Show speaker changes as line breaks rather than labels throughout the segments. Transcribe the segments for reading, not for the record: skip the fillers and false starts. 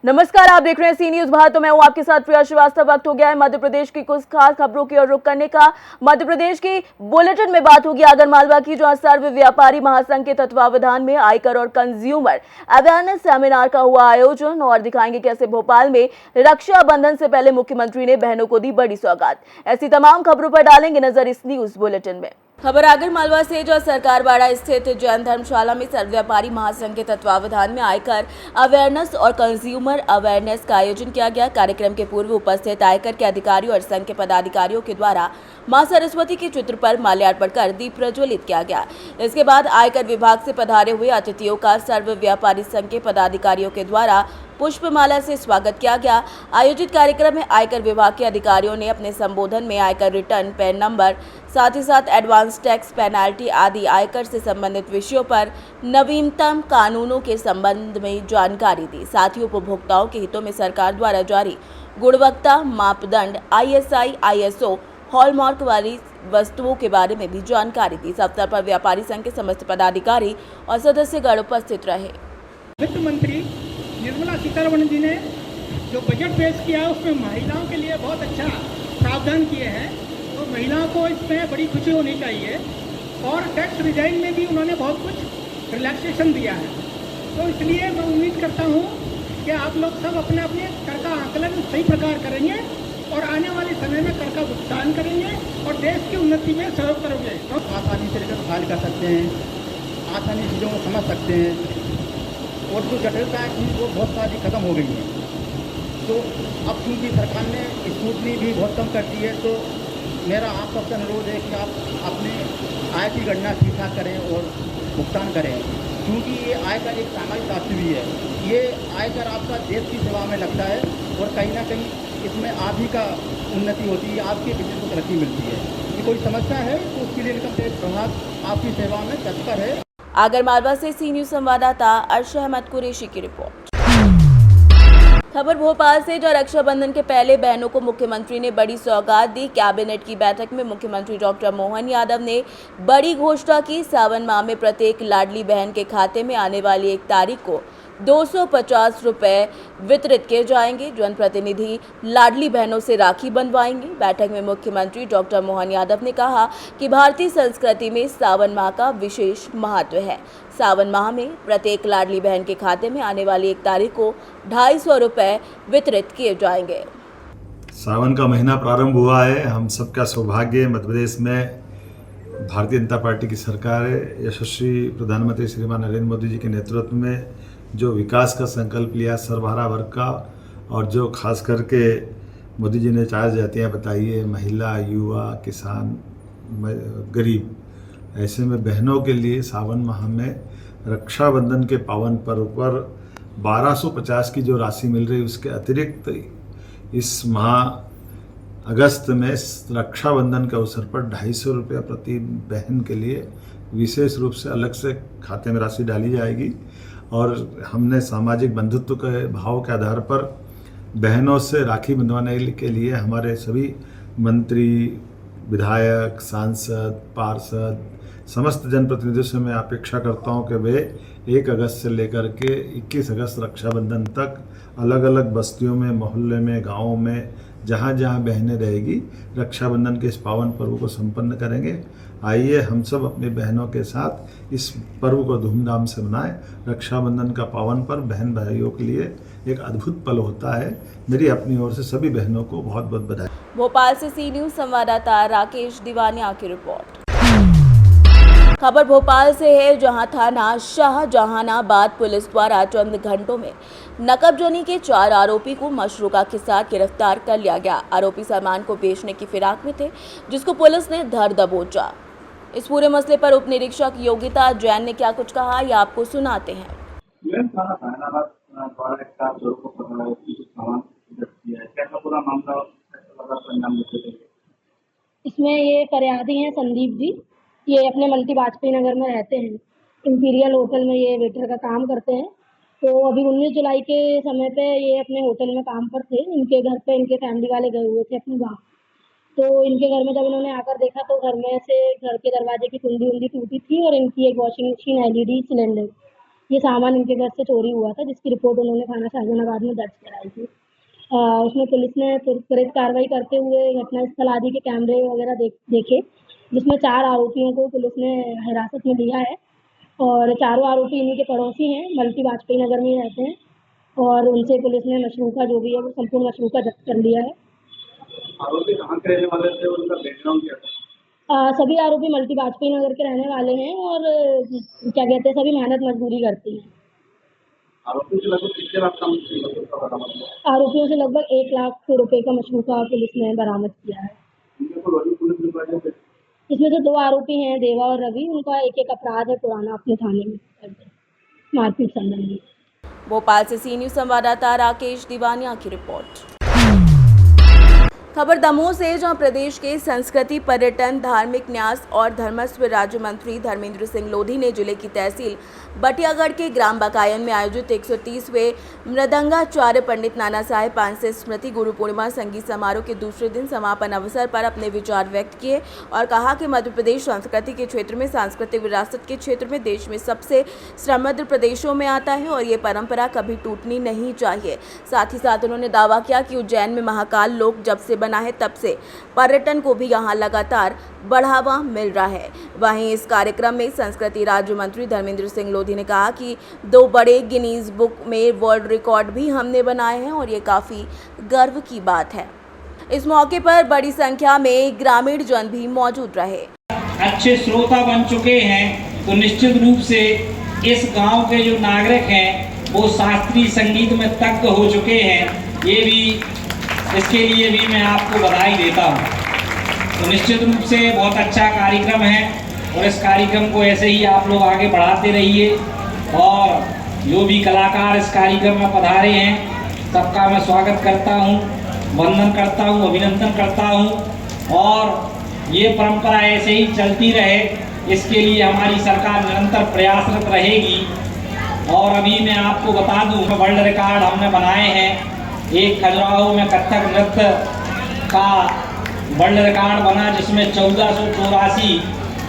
नमस्कार, आप देख रहे हैं सी न्यूज भारत। तो मैं हूं आपके साथ प्रिया श्रीवास्तव। वक्त हो गया है मध्य प्रदेश की कुछ खास खबरों की ओर रुख करने का। मध्य प्रदेश की बुलेटिन में बात होगी आगरमालवा की, जहां सर्व व्यापारी महासंघ के तत्वावधान में आयकर और कंज्यूमर अवेयरनेस सेमिनार का हुआ आयोजन। और दिखाएंगे कैसे भोपाल में रक्षाबंधन से पहले मुख्यमंत्री ने बहनों को दी बड़ी सौगात। ऐसी तमाम खबरों पर डालेंगे नजर इस न्यूज बुलेटिन में। खबर आगरमालवा से, जो सरकारवाड़ा स्थित जैन धर्मशाला में सर्व व्यापारी महासंघ के तत्वावधान में आयकर अवेयरनेस और कंज्यूमर अवेयरनेस का आयोजन किया गया। कार्यक्रम के पूर्व उपस्थित आयकर के अधिकारियों और संघ के पदाधिकारियों के द्वारा मां सरस्वती के चित्र पर माल्यार्पण कर दीप प्रज्वलित किया गया। इसके बाद आयकर विभाग से पधारे हुए अतिथियों का सर्व व्यापारी संघ के पदाधिकारियों के द्वारा पुष्पमाला से स्वागत किया गया। आयोजित कार्यक्रम में आयकर विभाग के अधिकारियों ने अपने संबोधन में आयकर रिटर्न, पैन नंबर, साथ ही साथ एडवांस टैक्स, पेनाल्टी आदि आयकर से संबंधित विषयों पर नवीनतम कानूनों के संबंध में जानकारी दी। साथ ही उपभोक्ताओं के हितों में सरकार द्वारा जारी गुणवत्ता मापदंड ISI ISO हॉलमार्क वाली वस्तुओं के बारे में भी जानकारी दी। इस अवसर पर व्यापारी संघ के समस्त पदाधिकारी और सदस्यगण उपस्थित रहे।
वित्त मंत्री निर्मला सीतारमण जी ने जो बजट पेश किया है उसमें महिलाओं के लिए बहुत अच्छा प्रावधान किए हैं, तो महिलाओं को इसमें बड़ी खुशी होनी चाहिए। और टैक्स रिजाइन में भी उन्होंने बहुत कुछ रिलैक्सेशन दिया है। तो इसलिए मैं उम्मीद करता हूँ कि आप लोग सब अपने अपने कर का आकलन सही प्रकार करेंगे और आने वाले समय में कर का भुगतान करेंगे और देश की उन्नति में सहयोग करोगे। तो आसानी से लेकर हाल कर सकते हैं, आसानी चीज़ों को समझ सकते हैं और जो जटिलता है वो बहुत सारी खत्म हो गई है। तो अब चूँकि सरकार ने स्कूटनी भी बहुत कम कर दी है, तो मेरा आप सबसे अनुरोध है कि आप अपने आय की गणना ठीक ठाक करें और भुगतान करें, क्योंकि ये आय का एक सामाजिक राशि भी है। ये आयकर आपका देश की सेवा में लगता है और कहीं ना कहीं इसमें आप ही का उन्नति होती है, आपके बिजनेस को तरक्की मिलती है। ये कोई समस्या है तो उसके लिए इनकम टैक्स विभाग आपकी सेवा में तत्पर है।
आगरमालवा से सी न्यूज संवाददाता अर्श अहमद कुरैशी की रिपोर्ट। खबर भोपाल से, जो रक्षाबंधन के पहले बहनों को मुख्यमंत्री ने बड़ी सौगात दी। कैबिनेट की बैठक में मुख्यमंत्री डॉक्टर मोहन यादव ने बड़ी घोषणा की। सावन माह में प्रत्येक लाडली बहन के खाते में आने वाली 1 तारीख को 250 रुपए वितरित किए जाएंगे। जनप्रतिनिधि लाडली बहनों से राखी बंधवाएंगे। बैठक में मुख्यमंत्री डॉक्टर मोहन यादव ने कहा कि भारतीय संस्कृति में सावन माह का विशेष महत्व है। सावन माह में प्रत्येक लाडली बहन के खाते में आने वाली 1 तारीख को 250 रुपए वितरित किए जाएंगे।
सावन का महीना प्रारंभ हुआ है। हम सबका सौभाग्य, मध्य प्रदेश में भारतीय जनता पार्टी की सरकार है। यशस्वी प्रधानमंत्री श्रीमान नरेंद्र मोदी जी के नेतृत्व में जो विकास का संकल्प लिया सर्वहारा वर्ग का, और जो खास करके मोदी जी ने 4 जातियाँ बताई है, महिला, युवा, किसान, गरीब, ऐसे में बहनों के लिए सावन माह में रक्षाबंधन के पावन पर्व पर 1250 की जो राशि मिल रही है, उसके अतिरिक्त इस माह अगस्त में रक्षाबंधन के अवसर पर 250 रुपये प्रति बहन के लिए विशेष रूप से अलग से खाते में राशि डाली जाएगी। और हमने सामाजिक बंधुत्व के भाव के आधार पर बहनों से राखी बंधवाने के लिए हमारे सभी मंत्री, विधायक, सांसद, पार्षद, समस्त जनप्रतिनिधियों से मैं अपेक्षा करता हूं कि वे 1 अगस्त से लेकर के 21 अगस्त रक्षाबंधन तक अलग अलग बस्तियों में, मोहल्ले में, गाँवों में, जहाँ जहाँ बहनें रहेगी, रक्षाबंधन के इस पावन पर्व को संपन्न करेंगे। आइए हम सब अपनी बहनों के साथ इस पर्व को धूमधाम से मनाएं। रक्षाबंधन का पावन पर्व बहन भाइयों के लिए एक अद्भुत पल होता है। मेरी अपनी ओर से सभी बहनों को बहुत बहुत बधाई।
भोपाल से सी न्यूज संवाददाता राकेश दीवानिया की रिपोर्ट। खबर भोपाल से है, जहां थाना शाहजहानाबाद पुलिस द्वारा चंद घंटों में नकबजनी के 4 आरोपी को मशरूका के साथ गिरफ्तार कर लिया गया। आरोपी सामान को बेचने की फिराक में थे, जिसको पुलिस ने धर दबोचा। इस पूरे मसले पर उप निरीक्षक योगिता जैन ने क्या कुछ कहा, ये आपको सुनाते हैं।
इसमें ये फरियादी हैं संदीप जी, ये अपने मल्टी वाजपेयी नगर में रहते हैं। इंपीरियल होटल में ये वेटर का काम करते हैं। तो अभी 19 जुलाई के समय पे ये अपने होटल में काम पर थे। इनके घर पे इनके फैमिली वाले गए हुए थे अपने गाँव। तो इनके घर में जब इन्होंने आकर देखा तो घर में से घर के दरवाजे की कुंडी टूटी थी और इनकी एक वॉशिंग मशीन, LED सिलेंडर ये सामान इनके घर से चोरी हुआ था, जिसकी रिपोर्ट उन्होंने थाना शाहजहानाबाद में दर्ज कराई थी। उसमें पुलिस ने त्वरित कार्रवाई करते हुए घटनास्थल आदि के कैमरे वगैरह देखे, जिसमें 4 आरोपियों को पुलिस ने हिरासत में लिया है और चारों आरोपी इन्हीं के पड़ोसी हैं, मल्टी वाजपेयी नगर में ही रहते हैं और उनसे पुलिस ने मशरूका जो भी है वो संपूर्ण मशरूका जब्त कर लिया है।
आरोपी कहाँ के रहने वाले थे और उनका बैकग्राउंड क्या था?
सभी आरोपी मल्टी वाजपेयी नगर के रहने वाले हैं और क्या कहते हैं, सभी मेहनत मजदूरी करते हैं।
आरोपी से लगभग कितने लाख का मशरूका बरामद हुआ?
आरोपियों से लगभग 1 लाख रुपए का मशरूका पुलिस ने बरामद किया है।
इनके को रवि पुलिस डिपार्टमेंट से
इसमें से 2 आरोपी हैं, देवा और रवि। उनका एक अपराध है पुराना अपने थाने में मारपीट संबंधी।
भोपाल से सी न्यूज संवाददाता राकेश दीवानिया की रिपोर्ट। खबर दमोह से, जहां प्रदेश के संस्कृति, पर्यटन, धार्मिक न्यास और धर्मस्व राज्य मंत्री धर्मेंद्र सिंह लोधी ने जिले की तहसील बटियागढ़ के ग्राम बकायन में आयोजित 130वें मृदंगाचार्य पंडित नाना साहेब पांसे स्मृति गुरु पूर्णिमा संगीत समारोह के दूसरे दिन समापन अवसर पर अपने विचार व्यक्त किए और कहा कि मध्य प्रदेश संस्कृति के क्षेत्र में, सांस्कृतिक विरासत के क्षेत्र में देश में सबसे समृद्ध प्रदेशों में आता है और ये परंपरा कभी टूटनी नहीं चाहिए। साथ ही साथ उन्होंने दावा किया कि उज्जैन में महाकाल लोक जब से बना है तब से पर्यटन को भी यहाँ लगातार बढ़ावा मिल रहा है। वहीं इस कार्यक्रम में संस्कृति राज्य मंत्री धर्मेंद्र सिंह लोधी ने कहा कि 2 बड़े गिनीज बुक में वर्ल्ड रिकॉर्ड भी हमने बनाए हैं और ये काफ़ी गर्व की बात है। इस मौके पर बड़ी संख्या में ग्रामीण जन भी मौजूद रहे।
अच्छे श्रोता बन चुके हैं तो निश्चित रूप से इस गांव के जो नागरिक हैं वो शास्त्रीय संगीत में तज्ञ हो चुके हैं। ये भी, इसके लिए भी मैं आपको बधाई देता हूँ। तो निश्चित रूप से बहुत अच्छा कार्यक्रम है और इस कार्यक्रम को ऐसे ही आप लोग आगे बढ़ाते रहिए और जो भी कलाकार इस कार्यक्रम में पधारे हैं सबका मैं स्वागत करता हूँ, वंदन करता हूँ, अभिनंदन करता हूँ और ये परंपरा ऐसे ही चलती रहे, इसके लिए हमारी सरकार निरंतर प्रयासरत रहेगी। और अभी मैं आपको बता दूँ, वर्ल्ड रिकॉर्ड हमने बनाए हैं। एक खजुराहो में कथक नृत्य का वर्ल्ड रिकॉर्ड बना जिसमें 1484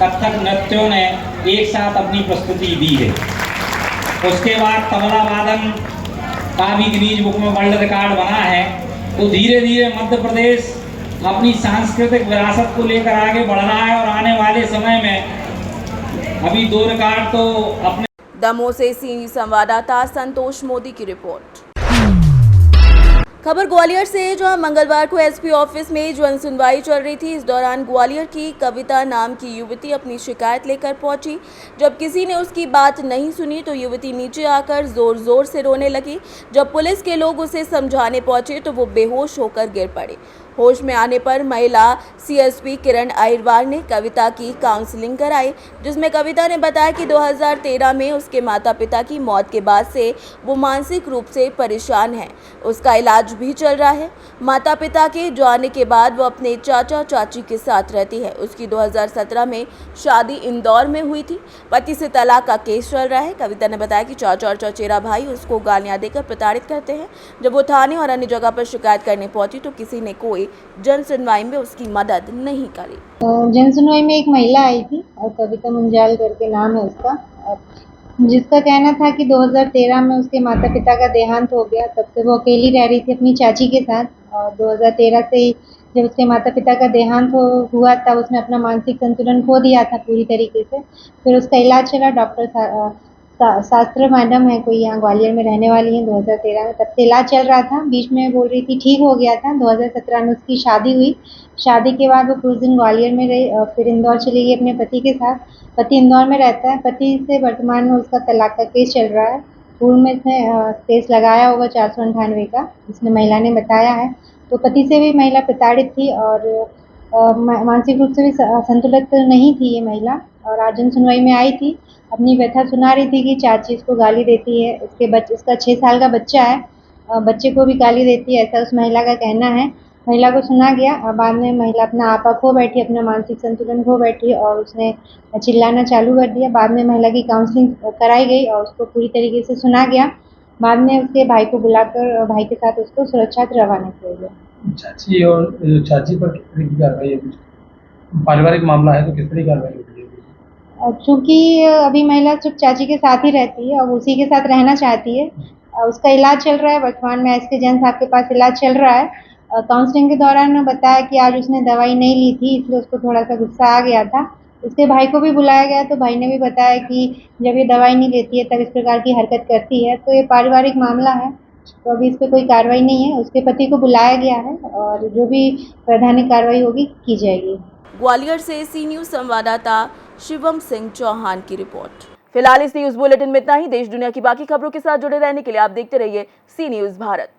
कथक नृत्यों ने एक साथ अपनी प्रस्तुति दी है। उसके बाद तबला वादन का भी गिनीज बुक में वर्ल्ड रिकॉर्ड बना है। तो धीरे धीरे मध्य प्रदेश अपनी सांस्कृतिक विरासत को लेकर आगे बढ़ रहा है और आने वाले समय में अभी 2 रिकॉर्ड तो अपने।
दमोह से सी संवाददाता संतोष मोदी की रिपोर्ट। खबर ग्वालियर से, जहां मंगलवार को एसपी ऑफिस में जन सुनवाई चल रही थी। इस दौरान ग्वालियर की कविता नाम की युवती अपनी शिकायत लेकर पहुंची। जब किसी ने उसकी बात नहीं सुनी तो युवती नीचे आकर जोर जोर से रोने लगी। जब पुलिस के लोग उसे समझाने पहुंचे तो वो बेहोश होकर गिर पड़ी। होश में आने पर महिला सीएसपी किरण अहिरवार ने कविता की काउंसलिंग कराई, जिसमें कविता ने बताया कि 2013 में उसके माता पिता की मौत के बाद से वो मानसिक रूप से परेशान है। उसका इलाज भी चल रहा है। माता पिता के जाने के बाद वो अपने चाचा चाची के साथ रहती है। उसकी 2017 में शादी इंदौर में हुई थी। पति से तलाक का केस चल रहा है। कविता ने बताया कि चाचा और चचेरा भाई उसको गालियां देकर प्रताड़ित करते हैं। जब वो थाने और अन्य जगह पर शिकायत करने पहुंची तो किसी ने कोई जन सुनवाई में उसकी मदद नहीं करी।
जन सुनवाई में एक महिला आई थी और कविता मुंजाल करके नाम है उसका, जिसका कहना था कि 2013 में उसके माता पिता का देहांत हो गया। तब से वो अकेली रह रही थी अपनी चाची के साथ और 2013 से ही जब उसके माता पिता का देहांत हुआ तब उसने अपना मानसिक संतुलन खो दिया था पूरी तरीके से। फिर उसका इलाज चला। डॉक्टर शास्त्र मैडम है, कोई यहाँ ग्वालियर में रहने वाली है, 2013 में तब से इलाज चल रहा था। बीच में बोल रही थी ठीक हो गया था। 2017 में उसकी शादी हुई। शादी के बाद वो कुछ दिन ग्वालियर में रही और फिर इंदौर चली गई अपने पति के साथ। पति इंदौर में रहता है। पति से वर्तमान में उसका तलाक का केस चल रहा है। पूर्व में इसने केस लगाया होगा 498 का, इसने महिला ने बताया है। तो पति से भी महिला प्रताड़ित थी और मानसिक रूप से भी संतुलित नहीं थी ये महिला। और आज जन सुनवाई में आई थी, अपनी व्यथा सुना रही थी कि चाची इसको गाली देती है, इसका 6 साल का बच्चा है, बच्चे को भी गाली देती है, ऐसा उस महिला का कहना है। महिला को सुना गया और बाद में महिला अपना आपा खो बैठी, अपना मानसिक संतुलन खो बैठी और उसने चिल्लाना चालू कर दिया। बाद में महिला की काउंसलिंग कराई गई और उसको पूरी तरीके से सुना गया। बाद में उसके भाई को बुलाकर भाई के साथ उसको सुरक्षित रवाना किया गया।
चाची पर किस तरह की कार्रवाई है? पारिवारिक मामला है तो किस तरह की कार्रवाई होगी?
चूँकि अभी महिला सिर्फ चाची के साथ ही रहती है और उसी के साथ रहना चाहती है। उसका इलाज चल रहा है, वर्तमान में एसके जैन साहब के पास इलाज चल रहा है। काउंसलिंग के दौरान बताया कि आज उसने दवाई नहीं ली थी, इसलिए उसको थोड़ा सा गुस्सा आ गया था। उसके भाई को भी बुलाया गया तो भाई ने भी बताया कि जब ये दवाई नहीं लेती है तब इस प्रकार की हरकत करती है। तो ये पारिवारिक मामला है, तो अभी इस पर कोई कार्रवाई नहीं है। उसके पति को बुलाया गया है और जो भी वैधानिक कार्रवाई होगी की जाएगी।
ग्वालियर से सी न्यूज संवाददाता शिवम सिंह चौहान की रिपोर्ट। फिलहाल इस न्यूज बुलेटिन में इतना ही। देश दुनिया की बाकी खबरों के साथ जुड़े रहने के लिए आप देखते रहिए सी न्यूज भारत।